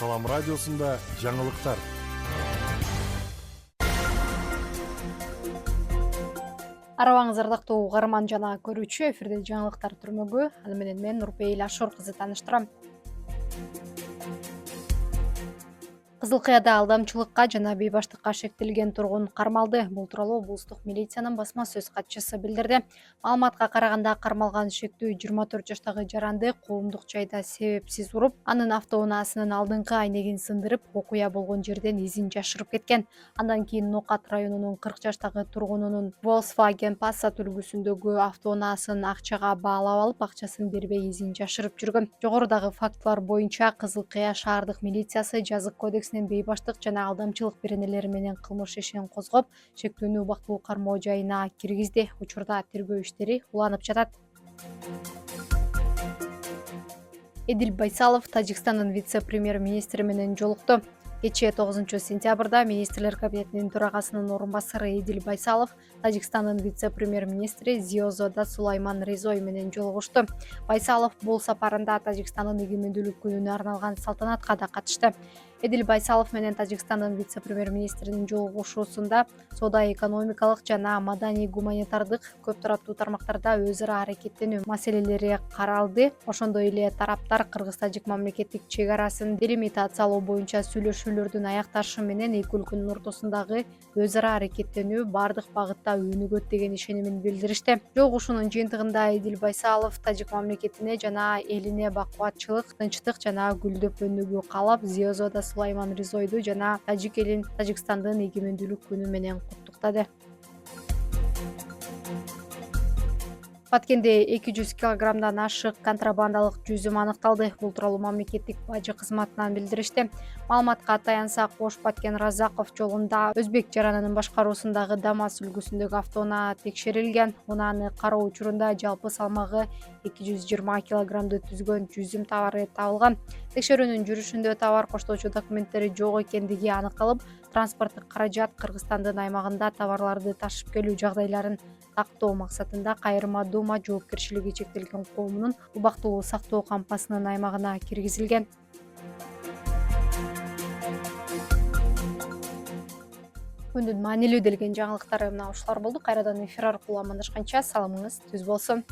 Салам радиосунда жаңылыктар. Арабаңыз ардактуу угарман жана көрүүчү, эфирде жаңылыктар түрмөгү. Аны менен мен Нурпейил Ашур кызы тааныштырам. Кызыл Кыяда алдамчылыкка жана бейбаштыкка шектелген тургун кармалды. Бул тууралуу облустук милициянын басма сөз катчысы билдирди. Маалыматка караганда кармалган шектүү 24 жаштагы жаранды коомдук жайда себепсиз уруп, анын автоунаасынын алдыңкы айнегин сындырып, окуя болгон жерден изин жашырып кеткен. Андан кийин Нокат районунун 40 жаштагы тургунунун Volkswagen Passat үлгүсүндөгү автоунаасын акчага баалап алып, акчасын бербей изин жашырып жүргөн. Жогорудагы фактылар боюнча Кызыл Кыя шаардык милициясы жазык кодекс бейбаштык жана алдамчылык беренелери менен кылмыш ишин козгоп, шектүүнү убактылуу кармоо жайына киргизди. Учурда тергөө иштери уланып жатат. Эдил Байсалов Тажикстандын вице-премьер-министри менен жолукту. Кечээ 9-сентябрда министрлер кабинетинин төрагасынын орун басары Эдил Байсалов Тажикстандын вице-премьер-министри Зиозода Сулайман Резой менен жолугушту. Байсалов бул сапарында Тажикстандын эгемендүүлүк күнүнө арналган салтанатка да катышты. Эдил Байсалов менен Тажикстандын вице-премьер-министринин жолугушуусунда соода-экономикалык жана маданий-гуманитардык көп тараптуу тармактарда өз ара аракеттенүү маселелери каралды. Ошондой эле тараптар Кыргыз-Тажик мамлекеттик чек арасын делимитациялоо боюнча сүйлөшүүлөрдүн аякташы менен эки өлкөнүн ортосундагы өз ара аракеттенүү бардык багытта өнүгөт деген ишенимин билдиришти. Жолугушуунун жыйынтыгында Эдил Байсалов Тажик мамлекетине жана элине бакубатчылык, тынчтык жана гүлдөп өнүгүү каалап, Зиозода Сулайман Резойду жана тажик элин Тажикстандын эгемендүүлүк күнү менен куттуктады. Баткенде 200 килограммдан ашык контрабандалык жүзүм аныкталды. Бул тууралуу мамлекеттик бажы кызматынан билдиришти. Маалыматка таянсак, Ош Баткен Разаков жолунда Өзбек жаранынын башкаруусундагы ДАМАЗ үлгүсүндөгү автоунаа текшерилген. Унааны кароо учурунда жалпы салмагы 220 килограммды түзгөн жүзүм товары табылган. Текшерүүнүн жүрүшүндө товар коштоочу документтери жок экендиги аныкталып, транспорттук каражат Кыргызстандын аймагында товарларды ташып келүү жагдайларын тактоо максатында Кайрма Дума жоопкерчилиги чектелген коомунун убактылуу сактоо кампасынын аймагына киргизилген. Күндүн маанилүү делген жаңылыктары мына ушулар болду. Кайрадан эфир аркылуу амандашканча саламыңыз түз болсун.